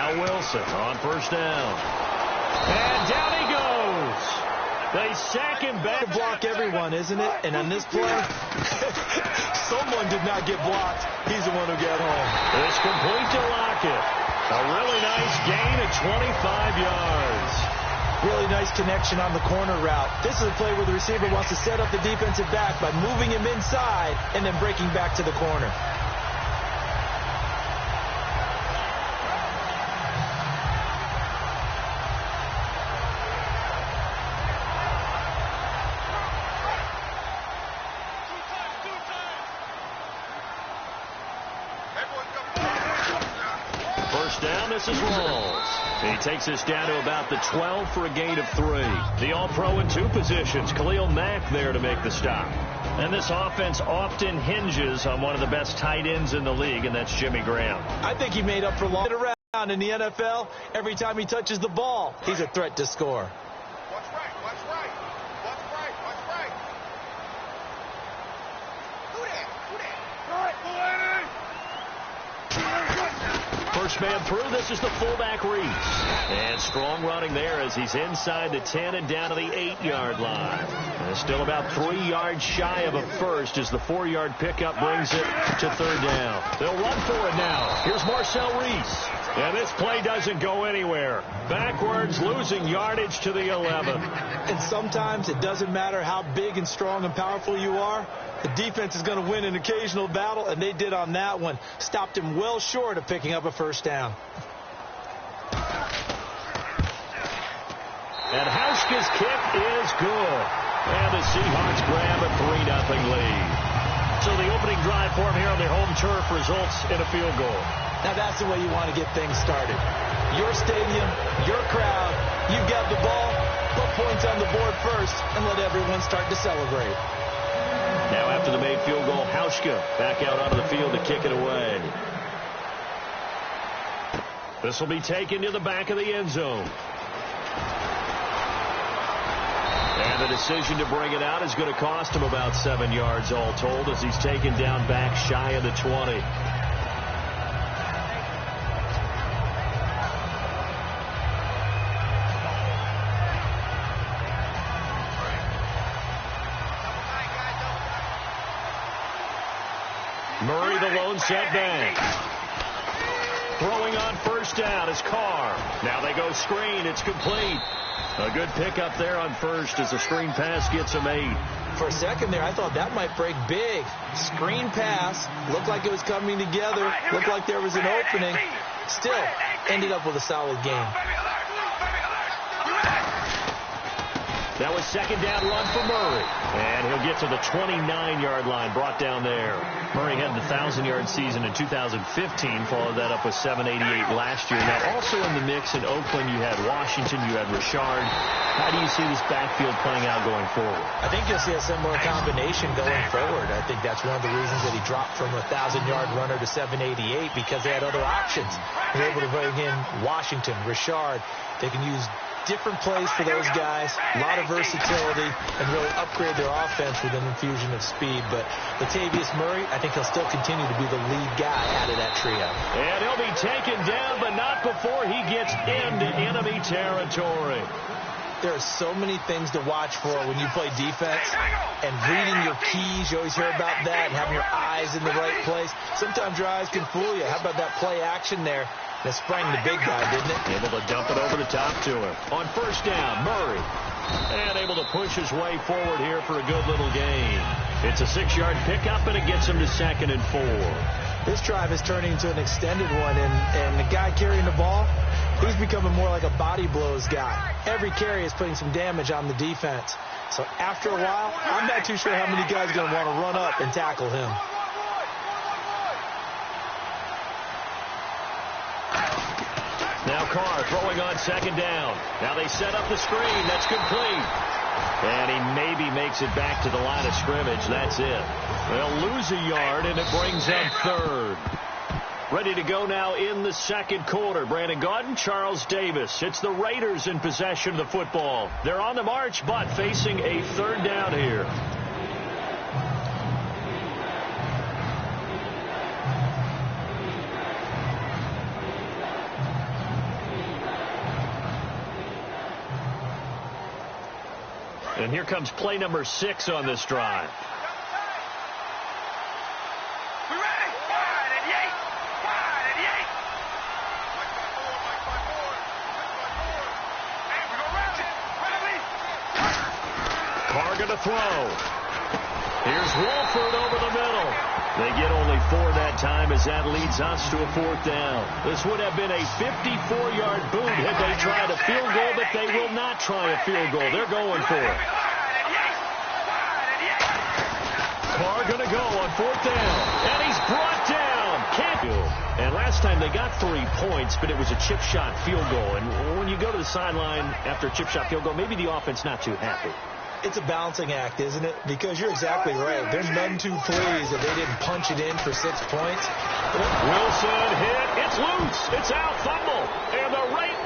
Now Wilson on first down. And down he goes. They sack him back. To block everyone, isn't it? And on this play, someone did not get blocked. He's the one who got home. It's complete to Lockett. A really nice gain of 25 yards. Really nice connection on the corner route. This is a play where the receiver wants to set up the defensive back by moving him inside and then breaking back to the corner. First down, this is Rawls. He takes us down to about the 12 for a gain of 3. The All-Pro in 2 positions. Khalil Mack there to make the stop. And this offense often hinges on one of the best tight ends in the league, and that's Jimmy Graham. I think he made up for long around in the NFL. Every time he touches the ball, he's a threat to score. Watch right, watch right. Watch right, watch right. Who that? First man through, this is the fullback Reese. And strong running there as he's inside the 10 and down to the 8-yard line. And still about 3 yards shy of a first as the 4-yard pickup brings it to third down. They'll run for it now. Here's Marcel Reese. And this play doesn't go anywhere. Backwards, losing yardage to the 11. And sometimes it doesn't matter how big and strong and powerful you are. The defense is going to win an occasional battle, and they did on that one. Stopped him well short of picking up a first down. And Hauschka's kick is good. And the Seahawks grab a 3-0 lead. So the opening drive for him here on their home turf results in a field goal. Now that's the way you want to get things started. Your stadium, your crowd, you've got the ball, put points on the board first, and let everyone start to celebrate. Now after the made field goal, Hauschka back out onto the field to kick it away. This will be taken to the back of the end zone. And the decision to bring it out is going to cost him about 7 yards all told as he's taken down back shy of the 20. Murray, the lone setback. Throwing on first down is Carr. Now they go screen. It's complete. A good pickup there on first as the screen pass gets him 8. For a second there, I thought that might break big. Screen pass. Looked like it was coming together. Looked like there was an opening. Still, ended up with a solid game. That was second down run for Murray. And he'll get to the 29-yard line, brought down there. Murray had the 1,000-yard season in 2015, followed that up with 788 last year. Now, also in the mix in Oakland, you had Washington, you had Richard. How do you see this backfield playing out going forward? I think you'll see a similar combination going forward. I think that's one of the reasons that he dropped from a 1,000-yard runner to 788 because they had other options. They were able to bring in Washington, Richard. They can use different plays for those guys, a lot of versatility, and really upgrade their offense with an infusion of speed. But Latavius Murray, I think he'll still continue to be the lead guy out of that trio. And he'll be taken down, but not before he gets into enemy territory. There are so many things to watch for when you play defense, and reading your keys, you always hear about that, and having your eyes in the right place. Sometimes your eyes can fool you. How about that play action there? That sprang the big guy, didn't it? Able to dump it over the top to him. On first down, Murray. And able to push his way forward here for a good little gain. It's a 6-yard pickup, and it gets him to 2nd and 4. This drive is turning into an extended one, and the guy carrying the ball, he's becoming more like a body blows guy. Every carry is putting some damage on the defense. So after a while, I'm not too sure how many guys are going to want to run up and tackle him. Now Carr throwing on second down. Now they set up the screen. That's complete. And he maybe makes it back to the line of scrimmage. That's it. They'll lose a yard, and it brings up third. Ready to go now in the second quarter. Brandon Gaudin, Charles Davis. It's the Raiders in possession of the football. They're on the march, but facing a third down here. And here comes play number 6 on this drive. We ready? 588. 588. Hey, we go round it. Ready? Carr going to throw. Here's Wolford over the middle. They get only 4 that time as that leads us to a 4th down. This would have been a 54-yard boot had they tried a field goal, but they will not try a field goal. They're going for it. Carr going to go on 4th down, and he's brought down. Can't do. And last time they got 3 points, but it was a chip shot field goal. And when you go to the sideline after a chip shot field goal, maybe the offense not too happy. It's a balancing act, isn't it? Because you're exactly right. They're none too pleased that they didn't punch it in for 6 points. Wilson hit. It's loose. It's out. Fumble.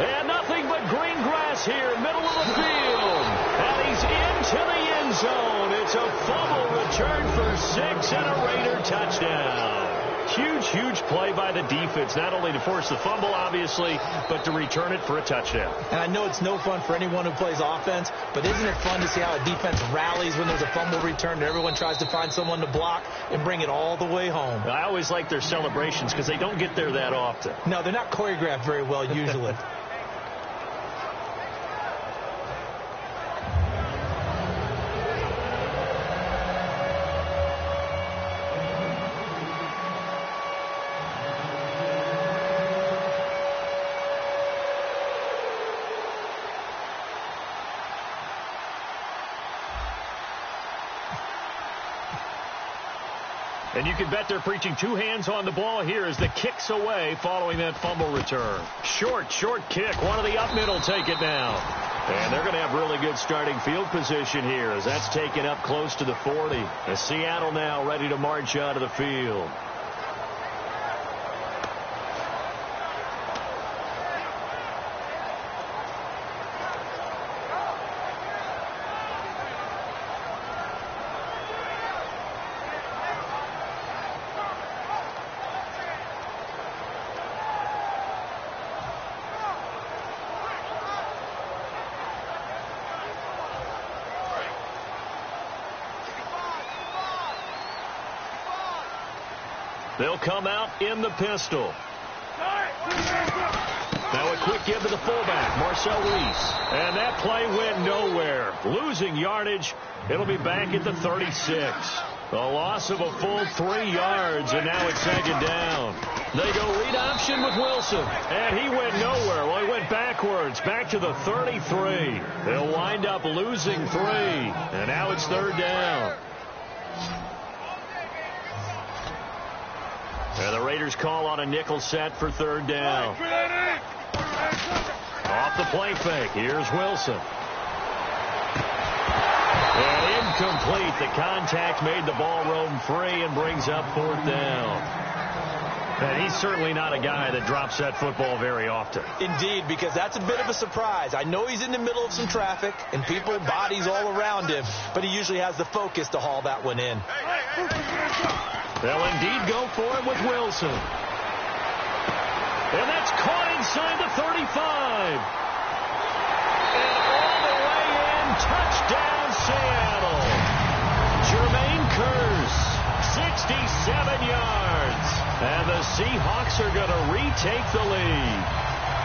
And nothing but green grass here, middle of the field. And he's into the end zone. It's a fumble return for 6 and a Raider touchdown. Huge play by the defense, not only to force the fumble, obviously, but to return it for a touchdown. And I know it's no fun for anyone who plays offense, but isn't it fun to see how a defense rallies when there's a fumble return and everyone tries to find someone to block and bring it all the way home? I always like their celebrations because they don't get there that often. No, they're not choreographed very well usually. And you can bet they're preaching 2 hands on the ball here as the kick's away following that fumble return. Short kick. One of the up middle take it now. And they're going to have really good starting field position here as that's taken up close to the 40. As Seattle now ready to march out of the field. They'll come out in the pistol. Now a quick give to the fullback, Marcel Reese. And that play went nowhere. Losing yardage. It'll be back at the 36. A loss of a full 3 yards, and now it's 2nd down. They go read option with Wilson, and he went nowhere. Well, he went backwards, back to the 33. They'll wind up losing 3, and now it's 3rd down. And the Raiders call on a nickel set for 3rd down. Off the play fake. Here's Wilson. And incomplete. The contact made the ball roam free and brings up 4th down. And he's certainly not a guy that drops that football very often. Indeed, because that's a bit of a surprise. I know he's in the middle of some traffic and people, bodies all around him, but he usually has the focus to haul that one in. They'll indeed go for it with Wilson. And that's caught inside the 35. And all the way in, touchdown Seattle. Jermaine Kearse, 67 yards. And the Seahawks are going to retake the lead.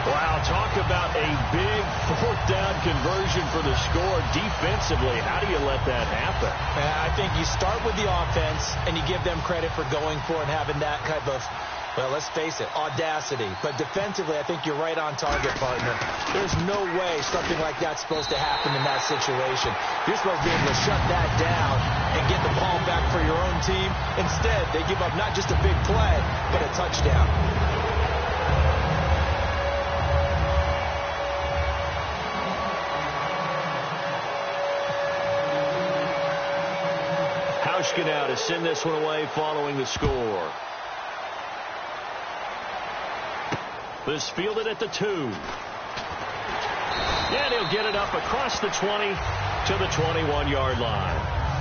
Wow, talk about a big 4th down conversion for the score defensively. How do you let that happen? I think you start with the offense, and you give them credit for going for it and having that type of, well, let's face it, audacity. But defensively, I think you're right on target, partner. There's no way something like that's supposed to happen in that situation. You're supposed to be able to shut that down and get the ball back for your own team. Instead, they give up not just a big play, but a touchdown. Now to send this one away following the score. This fielded at the 2. And he'll get it up across the 20 to the 21-yard line.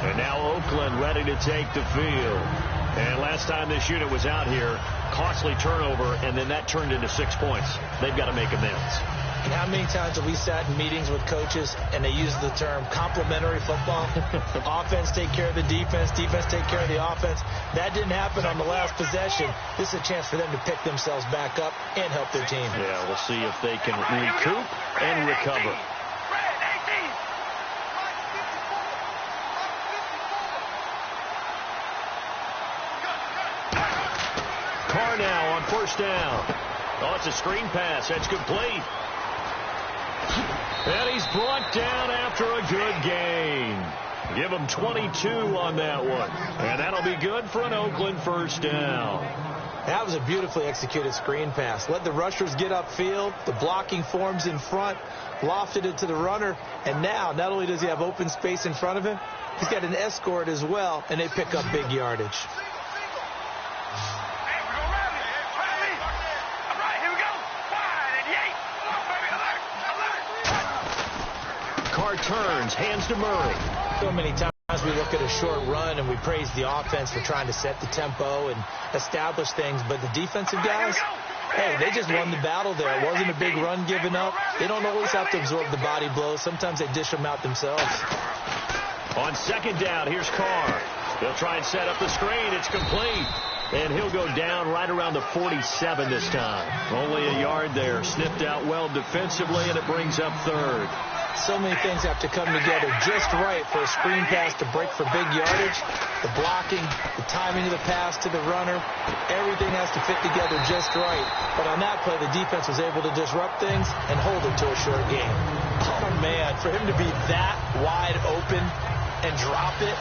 And now Oakland ready to take the field. And last time this unit was out here, costly turnover, and then that turned into 6 points. They've got to make amends. And how many times have we sat in meetings with coaches and they use the term complementary football? Offense take care of the defense, defense take care of the offense. That didn't happen on the last possession. This is a chance for them to pick themselves back up and help their team. Yeah, we'll see if they can recoup and recover. Carr now on first down. Oh, it's a screen pass. That's complete. And he's brought down after a good gain. Give him 22 on that one. And that'll be good for an Oakland first down. That was a beautifully executed screen pass. Let the rushers get upfield. The blocking forms in front. Lofted it to the runner. And now, not only does he have open space in front of him, he's got an escort as well. And they pick up big yardage. Turns, hands to Murray. So many times we look at a short run and we praise the offense for trying to set the tempo and establish things, but the defensive guys, hey, they just won the battle there. It wasn't a big run given up. They don't always have to absorb the body blows. Sometimes they dish them out themselves. On second down, here's Carr. They'll try and set up the screen. It's complete. And he'll go down right around the 47 this time. Only a yard there. Snipped out well defensively, and it brings up third. So many things have to come together just right for a screen pass to break for big yardage. The blocking, the timing of the pass to the runner, everything has to fit together just right. But on that play, the defense was able to disrupt things and hold it to a short game. Oh, man, for him to be that wide open and drop it,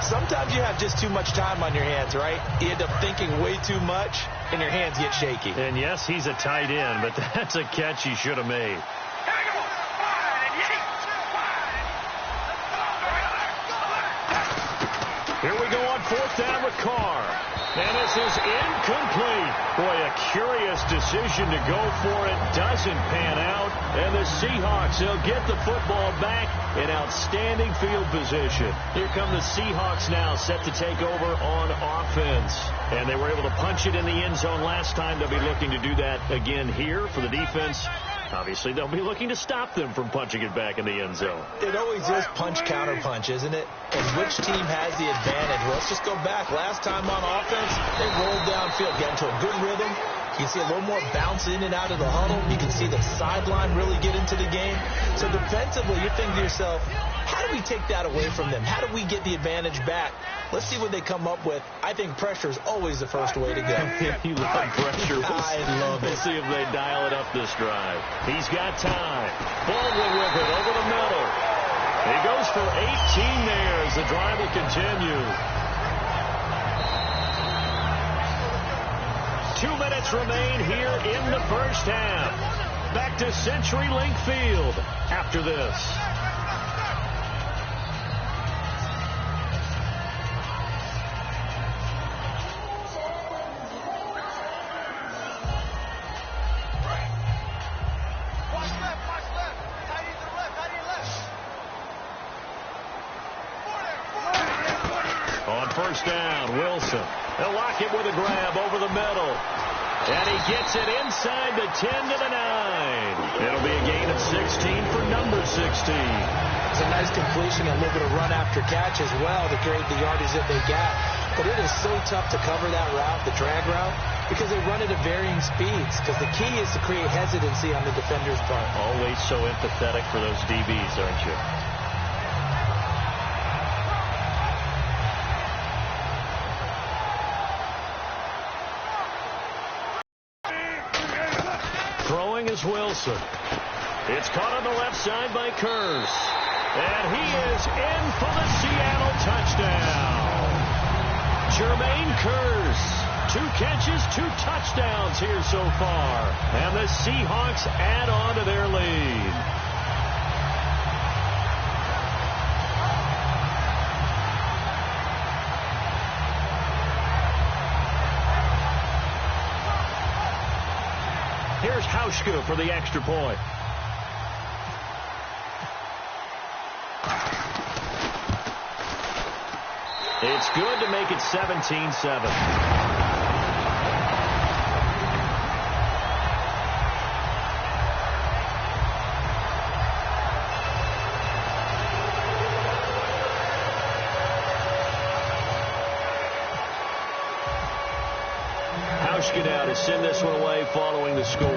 sometimes you have just too much time on your hands, right? You end up thinking way too much, and your hands get shaky. And, yes, he's a tight end, but that's a catch he should have made. Here we go on fourth down with Carr. And this is incomplete. Boy, a curious decision to go for it. Doesn't pan out. And the Seahawks, they'll get the football back in outstanding field position. Here come the Seahawks now, set to take over on offense. And they were able to punch it in the end zone last time. They'll be looking to do that again here for the defense. Obviously, they'll be looking to stop them from punching it back in the end zone. It always is punch-counter-punch, isn't it? And which team has the advantage? Well, let's just go back. Last time on offense, they rolled downfield, got into a good rhythm. You can see a little more bounce in and out of the huddle. You can see the sideline really get into the game. So defensively, you're thinking to yourself, how do we take that away from them? How do we get the advantage back? Let's see what they come up with. I think pressure is always the first way to go. You love pressure. I love it. We'll see if they dial it up this drive. He's got time. Baldwin with it over the middle. He goes for 18 there as the drive will continue. 2 minutes remain here in the first half. Back to CenturyLink Field after this. On first down, Wilson. They'll lock it with a grab over the middle. And he gets it inside the 10 to the 9. It'll be a gain of 16 for number 16. It's a nice completion, a little bit of run after catch as well to create the yardage that they got. But it is so tough to cover that route, the drag route, because they run it at varying speeds. Because the key is to create hesitancy on the defender's part. Always so empathetic for those DBs, aren't you? Throwing is Wilson. It's caught on the left side by Kurz. And he is in for the Seattle touchdown. Jermaine Kurz. 2 catches, 2 touchdowns here so far. And the Seahawks add on to their lead. Here's Hauschka for the extra point. It's good to make it 17-7. Nebraska now to send this one away following the score.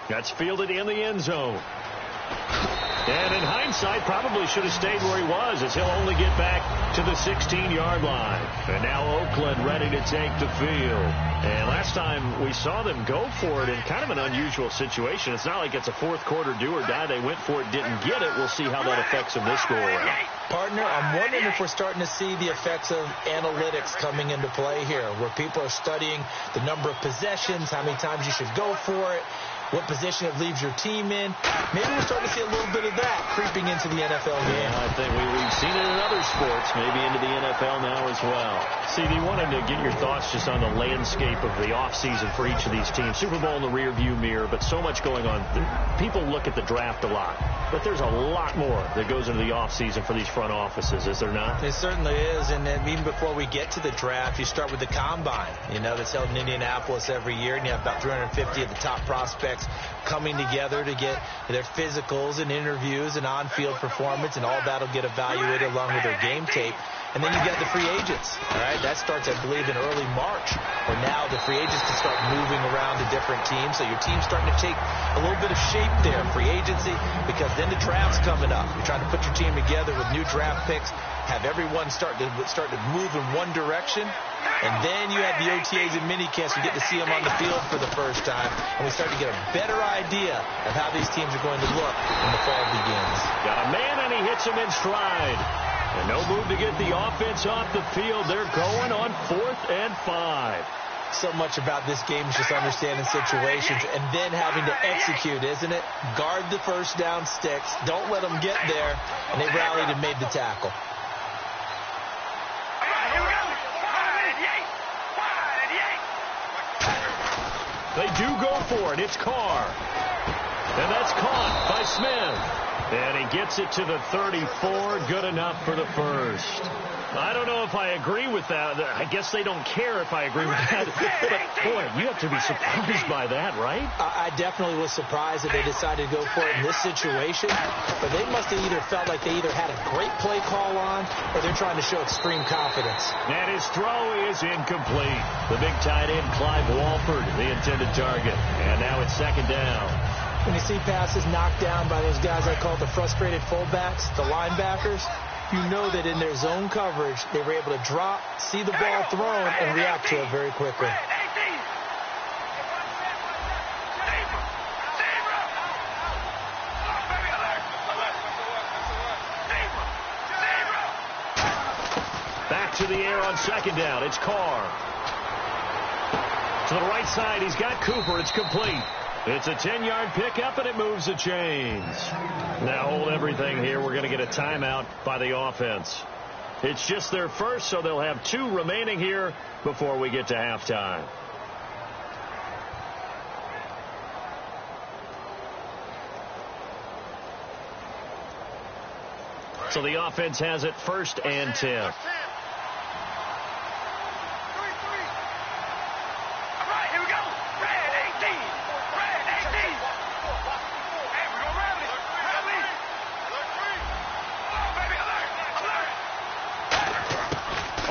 That's fielded in the end zone. And in hindsight, probably should have stayed where he was, as he'll only get back to the 16-yard line. And now Oakland ready to take the field. And last time we saw them go for it in kind of an unusual situation. It's not like it's a fourth quarter do or die. They went for it, didn't get it. We'll see how that affects them this go-around. Partner, I'm wondering if we're starting to see the effects of analytics coming into play here, where people are studying the number of possessions, how many times you should go for it, what position it leaves your team in. Maybe we're starting to see a little bit of that creeping into the NFL game. Yeah, I think we've seen it in other sports, maybe into the NFL now as well. CD, wanted to get your thoughts just on the landscape of the offseason for each of these teams. Super Bowl in the rearview mirror, but so much going on. People look at the draft a lot, but there's a lot more that goes into the offseason for these front offices, is there not? It certainly is, and then even before we get to the draft, you start with the combine, that's held in Indianapolis every year, and you have about 350 of the top prospects coming together to get their physicals and interviews and on-field performance, and all that will get evaluated along with their game tape. And then you get the free agents. All right, that starts, I believe, in early March, where now the free agents can start moving around to different teams. So your team's starting to take a little bit of shape there, free agency, because then the draft's coming up. You're trying to put your team together with new draft picks, have everyone start to move in one direction, and then you have the OTAs and minicamps. You get to see them on the field for the first time, and we start to get a better idea of how these teams are going to look when the fall begins. Got a man, and he hits him in stride. And no move to get the offense off the field. They're going on 4th and 5. So much about this game is just understanding situations and then having to execute, isn't it? Guard the first down sticks. Don't let them get there. And they rallied and made the tackle. They do go for it. It's Carr. And that's caught by Smith. And he gets it to the 34. Good enough for the first. I don't know if I agree with that. I guess they don't care if I agree with that. But, boy, you have to be surprised by that, right? I definitely was surprised that they decided to go for it in this situation. But they must have either felt like they either had a great play call on or they're trying to show extreme confidence. And his throw is incomplete. The big tight end, Clive Walford, the intended target. And now it's 2nd down. When you see passes knocked down by those guys I call the frustrated fullbacks, the linebackers, you know that in their zone coverage, they were able to drop, see the ball thrown, and react to it very quickly. Back to the air on 2nd down. It's Carr. To the right side, he's got Cooper. It's complete. It's a 10-yard pickup, and it moves the chains. Now hold everything here. We're going to get a timeout by the offense. It's just their first, so they'll have 2 remaining here before we get to halftime. So the offense has it 1st and 10.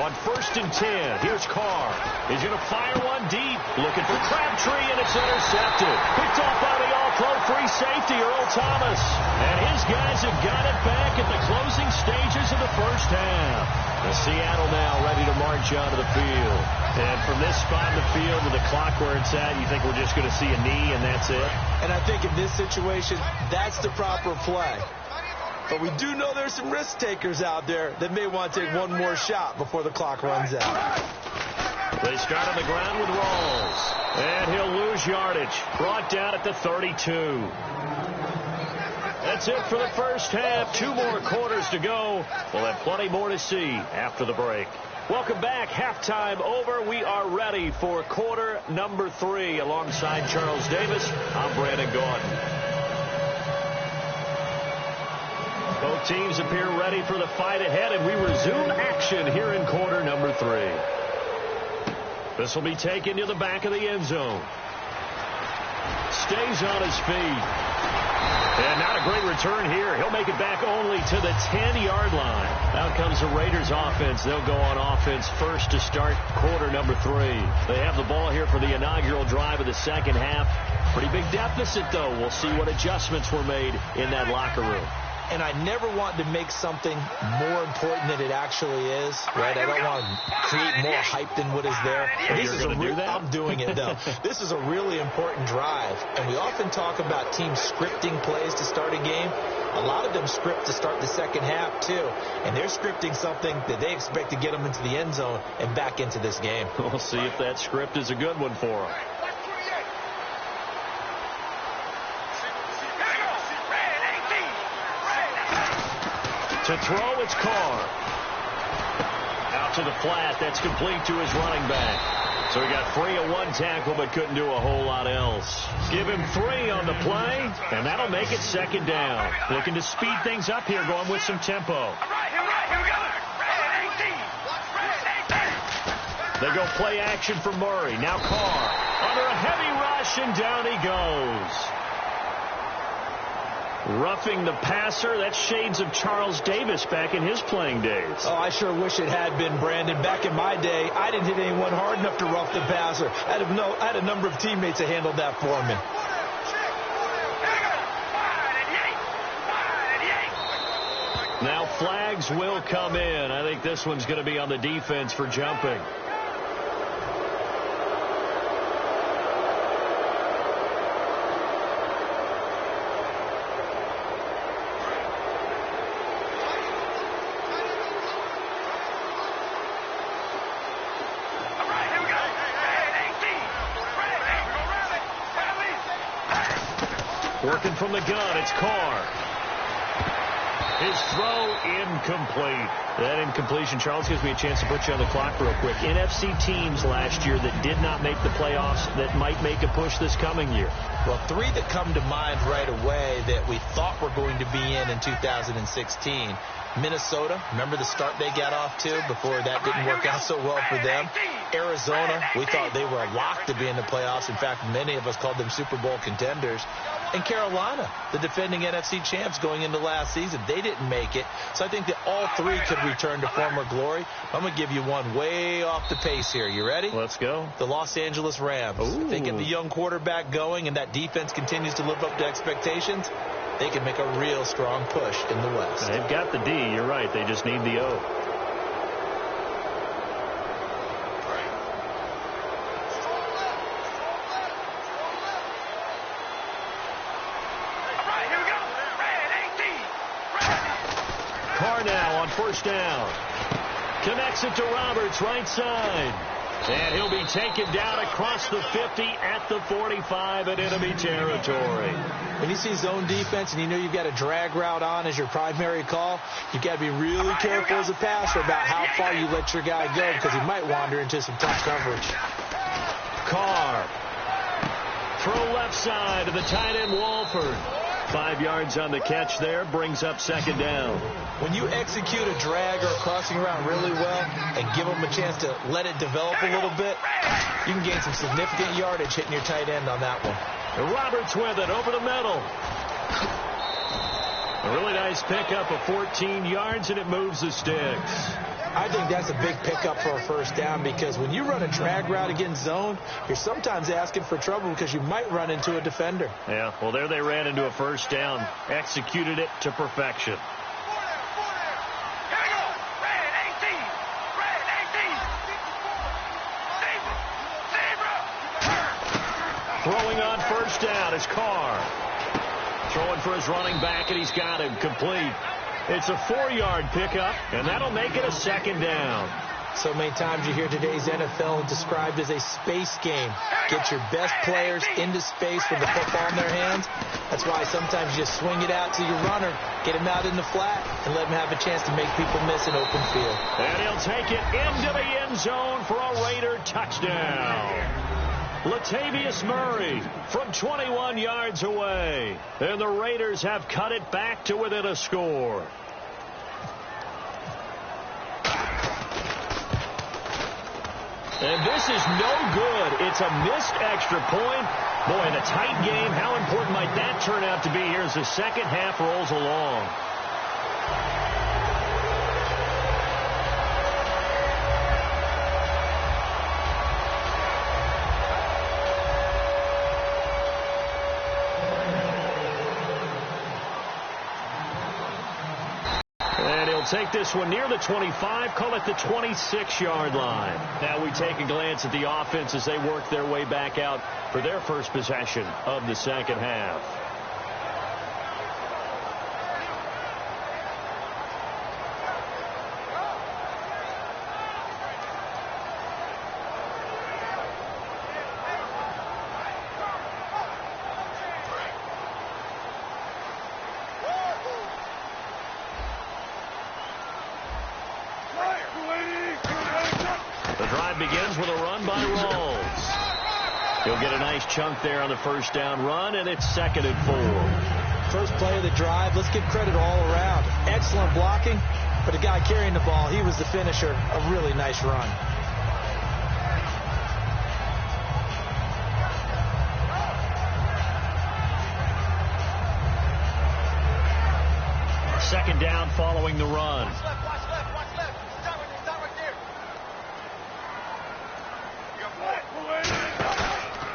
On 1st and 10, here's Carr. He's going to fire one deep. Looking for Crabtree, and it's intercepted. Picked off by the all-pro free safety, Earl Thomas. And his guys have got it back at the closing stages of the first half. And Seattle now ready to march onto the field. And from this spot in the field with the clock where it's at, you think we're just going to see a knee and that's it? And I think in this situation, that's the proper play. But we do know there's some risk takers out there that may want to take one more shot before the clock runs out. They start on the ground with Rawls. And he'll lose yardage. Brought down at the 32. That's it for the first half. 2 more quarters to go. We'll have plenty more to see after the break. Welcome back. Halftime over. We are ready for quarter number 3. Alongside Charles Davis, I'm Brandon Gaudin. Both teams appear ready for the fight ahead, and we resume action here in quarter number 3. This will be taken to the back of the end zone. Stays on his feet. And not a great return here. He'll make it back only to the 10-yard line. Out comes the Raiders offense. They'll go on offense first to start quarter number 3. They have the ball here for the inaugural drive of the second half. Pretty big deficit, though. We'll see what adjustments were made in that locker room. And I never want to make something more important than it actually is, right? I don't want to create more hype than what is there. This is do that? I'm doing it, though. This is a really important drive, and we often talk about teams scripting plays to start a game. A lot of them script to start the second half, too, and they're scripting something that they expect to get them into the end zone and back into this game. We'll see if that script is a good one for them. To throw, it's Carr. Out to the flat. That's complete to his running back. So he got free of one tackle but couldn't do a whole lot else. Give him 3 on the play, and that'll make it second down. Looking to speed things up here, going with some tempo. They go play action for Murray. Now Carr under a heavy rush, and down he goes. Roughing the passer, that's shades of Charles Davis back in his playing days. Oh, I sure wish it had been, Brandon. Back in my day, I didn't hit anyone hard enough to rough the passer. I had a number of teammates that handled that for me. Now flags will come in. I think this one's going to be on the defense for jumping. Working from the gun, it's Carr. His throw incomplete. That incompletion, Charles, gives me a chance to put you on the clock real quick. NFC teams last year that did not make the playoffs that might make a push this coming year. Well, 3 that come to mind right away that we thought were going to be in 2016. Minnesota, remember the start they got off to before that didn't work out so well for them. Arizona, we thought they were locked to be in the playoffs. In fact, many of us called them Super Bowl contenders. And Carolina, the defending NFC champs going into last season, they didn't make it. So I think that all 3 could return to former glory. I'm going to give you one way off the pace here. You ready? Let's go. The Los Angeles Rams. Ooh. If they get the young quarterback going and that defense continues to live up to expectations, they can make a real strong push in the West. They've got the D. You're right. They just need the O. Carr now on first down. Connects it to Roberts, right side. And he'll be taken down across the 50 at the 45 in enemy territory. When you see zone defense and you know you've got a drag route on as your primary call, you've got to be really careful as a passer about how far you let your guy go because he might wander into some tough coverage. Carr. Throw left side to the tight end Walford. 5 yards on the catch there, brings up second down. When you execute a drag or a crossing route really well and give them a chance to let it develop a little bit, you can gain some significant yardage hitting your tight end on that one. And Roberts with it over the middle. A really nice pickup of 14 yards, and it moves the sticks. I think that's a big pickup for a first down because when you run a drag route against zone, you're sometimes asking for trouble because you might run into a defender. Yeah, well, there they ran into a first down. Executed it to perfection. Throwing on first down is Carr. Throwing for his running back, and he's got him complete. It's a 4-yard pickup, and that'll make it a second down. So many times you hear today's NFL described as a space game. Get your best players into space with the football in their hands. That's why sometimes you just swing it out to your runner, get him out in the flat, and let him have a chance to make people miss an open field. And he'll take it into the end zone for a Raider touchdown. Latavius Murray from 21 yards away. And the Raiders have cut it back to within a score. And this is no good. It's That's a missed extra point. Boy, in a tight game, how important might that turn out to be here as the second half rolls along? Take this one near the 25, call it the 26-yard line. Now we take a glance at the offense as they work their way back out for their first possession of the second half. Begins with a run by Rawls. He'll get a nice chunk there on the first down run, and it's 2nd and 4. First play of the drive, let's give credit all around. Excellent blocking, but the guy carrying the ball, he was the finisher. A really nice run. Second down following the run.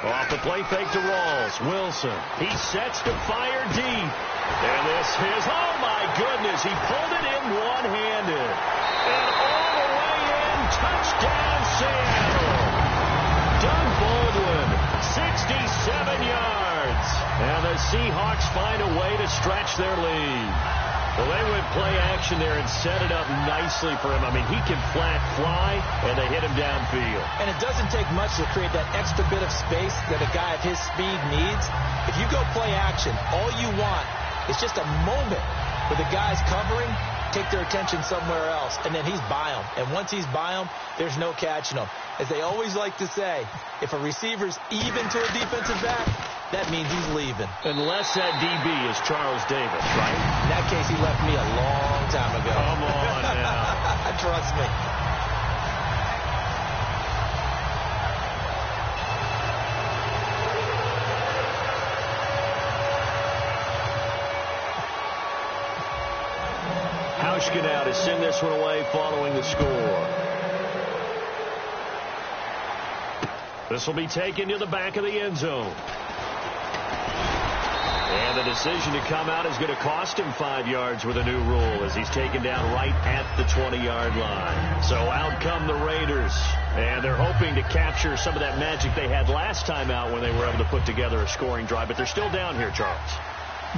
Off the play fake to Rawls. Wilson. He sets to fire deep. And this is, oh my goodness, he pulled it in one-handed. And all the way in, touchdown Seattle. Doug Baldwin, 67 yards. And the Seahawks find a way to stretch their lead. Well, they went play action there and set it up nicely for him. I mean, he can flat fly, and they hit him downfield. And it doesn't take much to create that extra bit of space that a guy of his speed needs. If you go play action, all you want is just a moment where the guy's covering, take their attention somewhere else, and then he's by him. And once he's by him, there's no catching him. As they always like to say, if a receiver's even to a defensive back, that means he's leaving. Unless that DB is Charles Davis, right? In that case, he left me a long time ago. Come on now. Trust me. Hauschka now to send this one away following the score. This will be taken to the back of the end zone. And the decision to come out is going to cost him 5 yards with a new rule as he's taken down right at the 20-yard line. So out come the Raiders. And they're hoping to capture some of that magic they had last time out when they were able to put together a scoring drive. But they're still down here, Charles.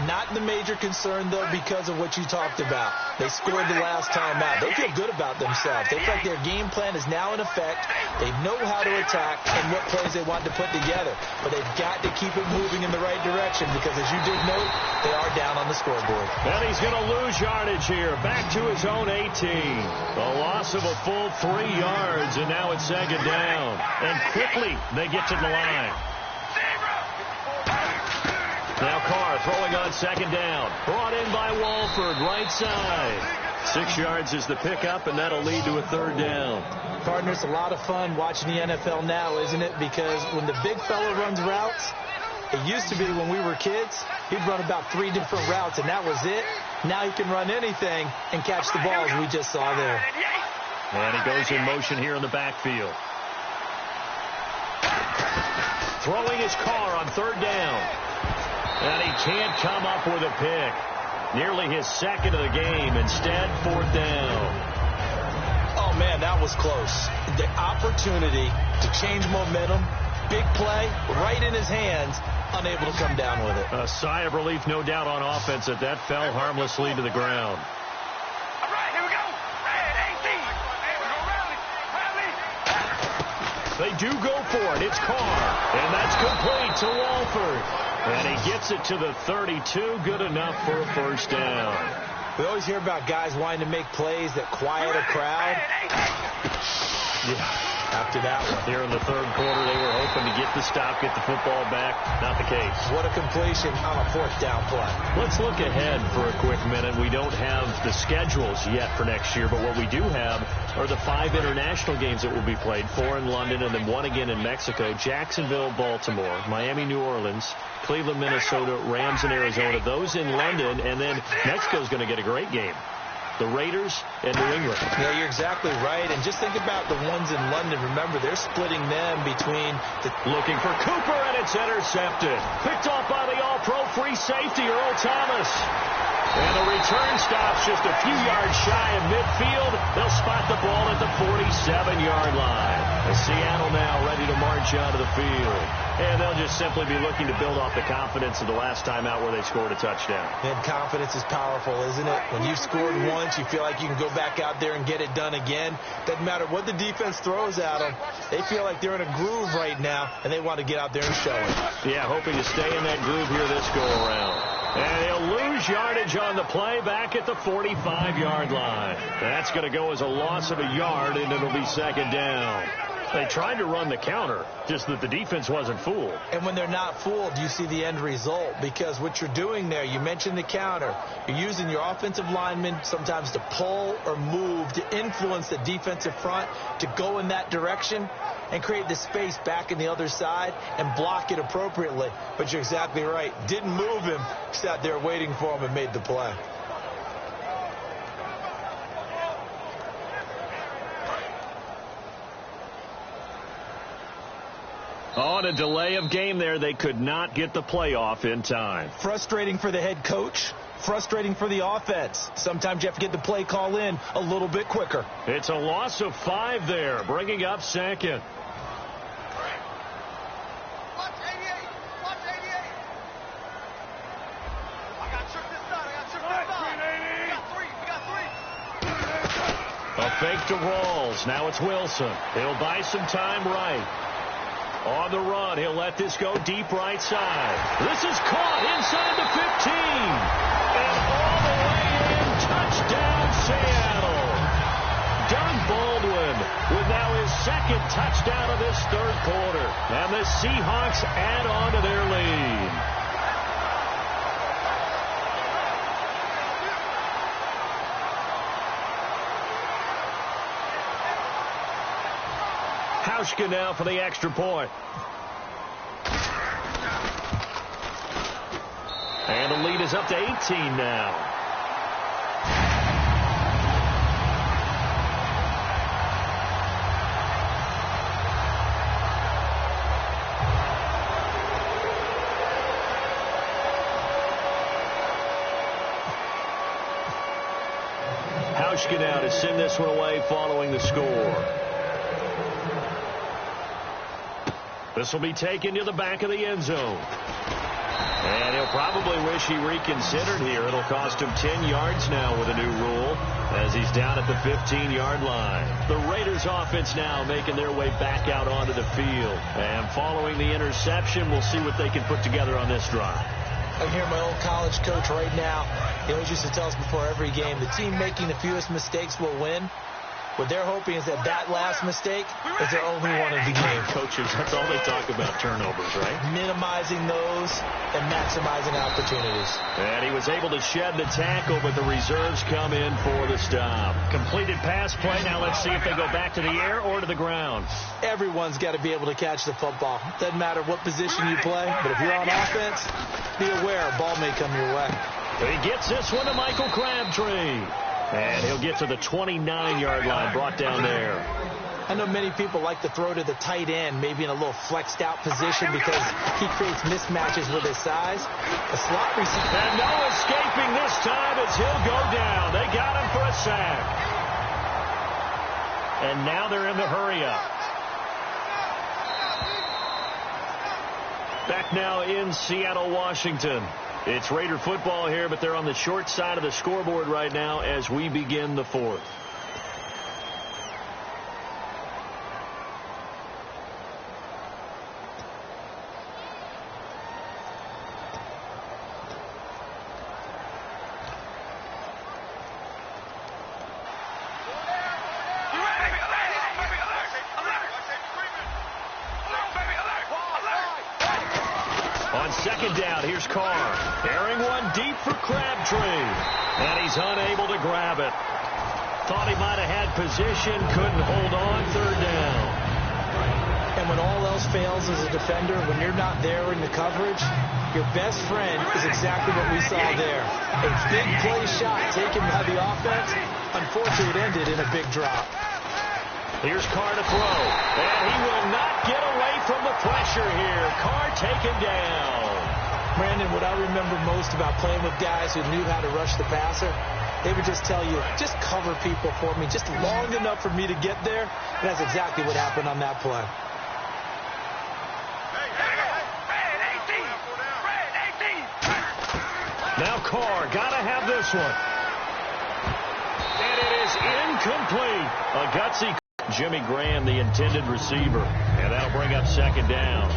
Not the major concern, though, because of what you talked about. They scored the last time out. They feel good about themselves. They feel like their game plan is now in effect. They know how to attack and what plays they want to put together. But they've got to keep it moving in the right direction because, as you did note, they are down on the scoreboard. And he's going to lose yardage here. Back to his own 18. A loss of a full 3 yards, and now it's 2nd down. And quickly they get to the line. Now Carr throwing on 2nd down. Brought in by Walford, right side. 6 yards is the pickup, and that'll lead to a 3rd down. Partner, it's a lot of fun watching the NFL now, isn't it? Because when the big fella runs routes, it used to be when we were kids, he'd run about 3 different routes, and that was it. Now he can run anything and catch the balls we just saw there. And he goes in motion here in the backfield. Throwing his Carr on 3rd down. And he can't come up with a pick. Nearly his 2nd of the game. Instead, 4th down. Oh, man, that was close. The opportunity to change momentum, big play, right in his hands, unable to come down with it. A sigh of relief, no doubt, on offense that fell harmlessly to the ground. All right, here we go. Red 18. They do go for it. It's Carr. And that's complete to Walford. And he gets it to the 32. Good enough for a 1st down. We always hear about guys wanting to make plays that quiet a crowd. Yeah, after that one. Here in the 3rd quarter, they were hoping to get the stop, get the football back. Not the case. What a completion on a fourth down play. Let's look ahead for a quick minute. We don't have the schedules yet for next year, but what we do have are the 5 international games that will be played, 4 in London and then 1 again in Mexico. Jacksonville, Baltimore, Miami, New Orleans, Cleveland, Minnesota, Rams in Arizona. Those in London, and then Mexico's going to get a great game. The Raiders and New England. Yeah, you're exactly right. And just think about the ones in London. Remember, they're splitting them between the... Looking for Cooper, and it's intercepted. Picked off by the all-pro free safety, Earl Thomas. And the return stops just a few yards shy of midfield. They'll spot the ball at the 47-yard line. As Seattle now ready to march out of the field. And they'll just simply be looking to build off the confidence of the last time out where they scored a touchdown. And confidence is powerful, isn't it? When you've scored once, you feel like you can go back out there and get it done again. Doesn't matter what the defense throws at them. They feel like they're in a groove right now, and they want to get out there and show it. Yeah, hoping to stay in that groove here this go-around. And he'll lose yardage on the play back at the 45-yard line. That's going to go as a loss of a yard, and it'll be second down. They tried to run the counter, just that the defense wasn't fooled. And when they're not fooled, you see the end result. Because what you're doing there, you mentioned the counter. You're using your offensive linemen sometimes to pull or move to influence the defensive front to go in that direction and create the space back in the other side and block it appropriately. But you're exactly right. Didn't move him. Sat there waiting for him and made the play. On a delay of game there, they could not get the playoff in time. Frustrating for the head coach. Frustrating for the offense. Sometimes you have to get the play call in a little bit quicker. It's a loss of 5 there, bringing up second. Watch 88. Watch 88. I got tripped this side. I got tripped this side. We got 3. A fake to Rawls. Now it's Wilson. He'll buy some time right. On the run, he'll let this go deep right side. This is caught inside the 15. And all the way in, touchdown Seattle. Doug Baldwin with now his second touchdown of this third quarter. And the Seahawks add on to their lead. Hauschka now for the extra point. And the lead is up to 18 now. Hauschka now to send this one away following the score. This will be taken to the back of the end zone. And he'll probably wish he reconsidered here. It'll cost him 10 yards now with a new rule as he's down at the 15-yard line. The Raiders offense now making their way back out onto the field. And following the interception, we'll see what they can put together on this drive. I hear my old college coach right now. He always used to tell us before every game, the team making the fewest mistakes will win. What they're hoping is that last mistake is their only one of the game. Coaches, that's all they talk about, turnovers, right? Minimizing those and maximizing opportunities. And he was able to shed the tackle, but the reserves come in for the stop. Completed pass play. Now let's see if they go back to the air or to the ground. Everyone's got to be able to catch the football. Doesn't matter what position you play, but if you're on offense, be aware a ball may come your way. He gets this one to Michael Crabtree. And he'll get to the 29-yard line, brought down there. I know many people like to throw to the tight end, maybe in a little flexed out position because he creates mismatches with his size. A slot receiver. And no escaping this time as he'll go down. They got him for a sack. And now they're in the hurry-up. Back now in Seattle, Washington. It's Raider football here, but they're on the short side of the scoreboard right now as we begin the fourth. On second down, here's Carr. Airing one deep for Crabtree. And he's unable to grab it. Thought he might have had position, couldn't hold on. Third down. And when all else fails as a defender, when you're not there in the coverage, your best friend is exactly what we saw there. A big play shot taken by the offense. Unfortunately, it ended in a big drop. Here's Carr to throw. And he will not get away from the pressure here. Carr taken down. Brandon, what I remember most about playing with guys who knew how to rush the passer, they would just tell you, just cover people for me, just long enough for me to get there. And that's exactly what happened on that play. Now Carr, gotta have this one. And it is incomplete. A gutsy Jimmy Graham, the intended receiver. And that'll bring up second down.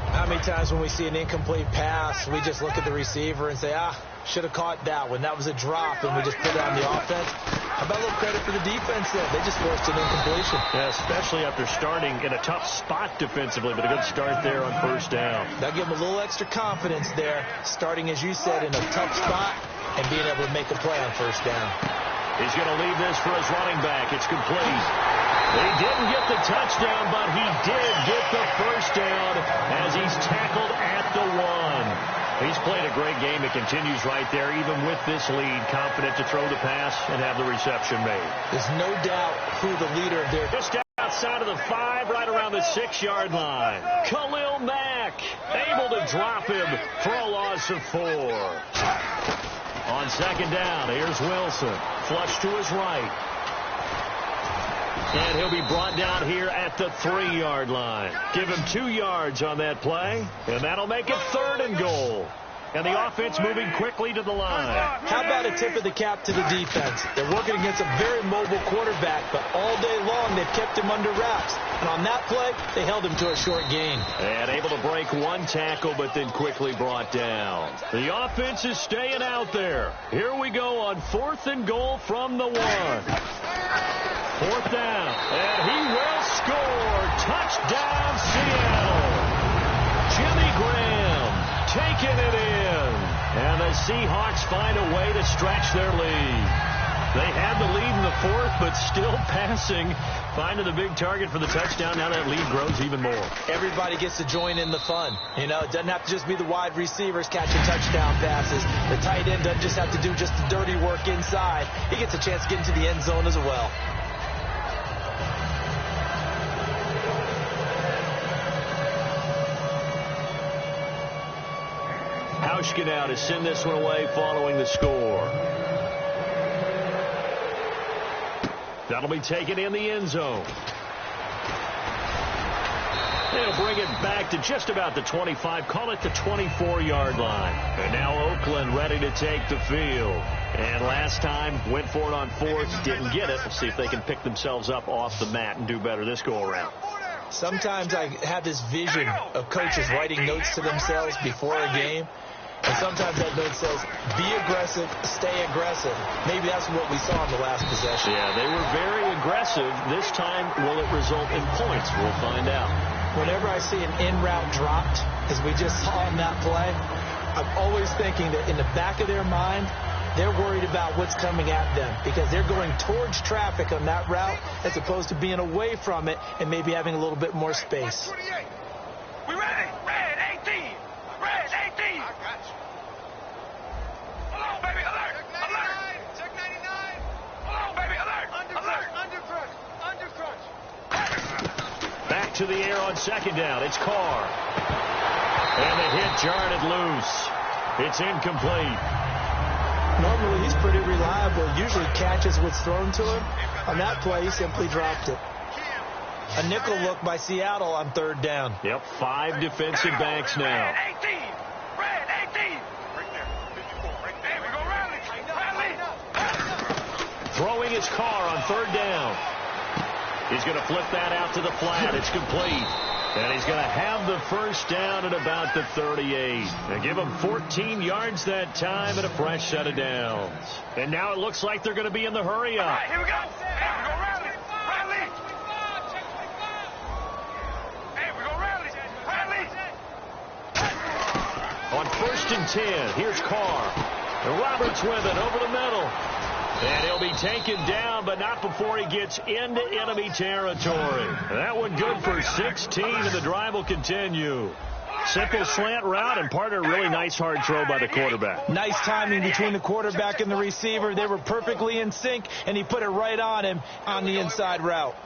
How many times when we see an incomplete pass, we just look at the receiver and say, should have caught that one. That was a drop, and we just put it on the offense. How about a little credit for the defense there? They just forced an incompletion. Yeah, especially after starting in a tough spot defensively, but a good start there on first down. That'll give them a little extra confidence there, starting, as you said, in a tough spot and being able to make a play on first down. He's going to leave this for his running back. It's complete. He didn't get the touchdown, but he did get the first down as he's tackled at the 1. He's played a great game. It continues right there, even with this lead, confident to throw the pass and have the reception made. There's no doubt who the leader of their... Just outside of the 5, right around the 6-yard line. Khalil Mack able to drop him for a loss of 4. On second down, here's Wilson. Flush to his right. And he'll be brought down here at the 3-yard line. Give him 2 yards on that play, and that'll make it 3rd and goal. And the offense moving quickly to the line. How about a tip of the cap to the defense? They're working against a very mobile quarterback, but all day long they've kept him under wraps. And on that play, they held him to a short gain. And able to break 1 tackle, but then quickly brought down. The offense is staying out there. Here we go on 4th and goal from the 1. 4th down, and he will score. Touchdown, Seattle. Jimmy Graham taking it in. And the Seahawks find a way to stretch their lead. They had the lead in the 4th, but still passing. Finding the big target for the touchdown. Now that lead grows even more. Everybody gets to join in the fun. You know, it doesn't have to just be the wide receivers catching touchdown passes. The tight end doesn't just have to do just the dirty work inside. He gets a chance to get into the end zone as well. Hauschka now to send this one away following the score. That'll be taken in the end zone. They'll bring it back to just about the 25. Call it the 24-yard line. And now Oakland ready to take the field. And last time went for it on 4th, didn't get it. We'll see if they can pick themselves up off the mat and do better this go-around. Sometimes I have this vision of coaches writing notes to themselves before a game. And sometimes that note says, be aggressive, stay aggressive. Maybe that's what we saw in the last possession. Yeah, they were very aggressive. This time, will it result in points? We'll find out. Whenever I see an in-route dropped, as we just saw on that play, I'm always thinking that in the back of their mind, they're worried about what's coming at them because they're going towards traffic on that route as opposed to being away from it and maybe having a little bit more space. We ready? Red 18. Red 18. I got you. Hold on, baby. Alert. Alert. Check 99. Hold on, baby. Alert. Alert. Undercrunch. Undercrunch. Back to the air on second down. It's Carr. And the hit jarred it loose. It's incomplete. Normally, he's pretty reliable. Usually catches what's thrown to him. On that play, he simply dropped it. A nickel look by Seattle on 3rd down. Yep, 5 defensive backs now. Red 18. Red 18. Right there. There we go. Rally. Rally. Throwing his Carr on 3rd down. He's going to flip that out to the flat. It's complete. And he's going to have the first down at about the 38. And give him 14 yards that time and a fresh set of downs. And now it looks like they're going to be in the hurry up. All right, here we go. Here we go. Rally. Rally. Here we go. Rally. Rally. 1st and 10. Here's Carr. And Roberts with it over the middle. And he'll be taken down, but not before he gets into enemy territory. That one good for 16, and the drive will continue. Simple slant route, and part of a really nice hard throw by the quarterback. Nice timing between the quarterback and the receiver. They were perfectly in sync, and he put it right on him on the inside route.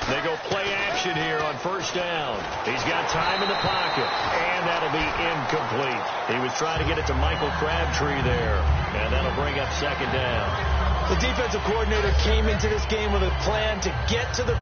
They go play action here on 1st down. He's got time in the pocket, and that'll be incomplete. He was trying to get it to Michael Crabtree there, and that'll bring up 2nd down. The defensive coordinator came into this game with a plan to get to the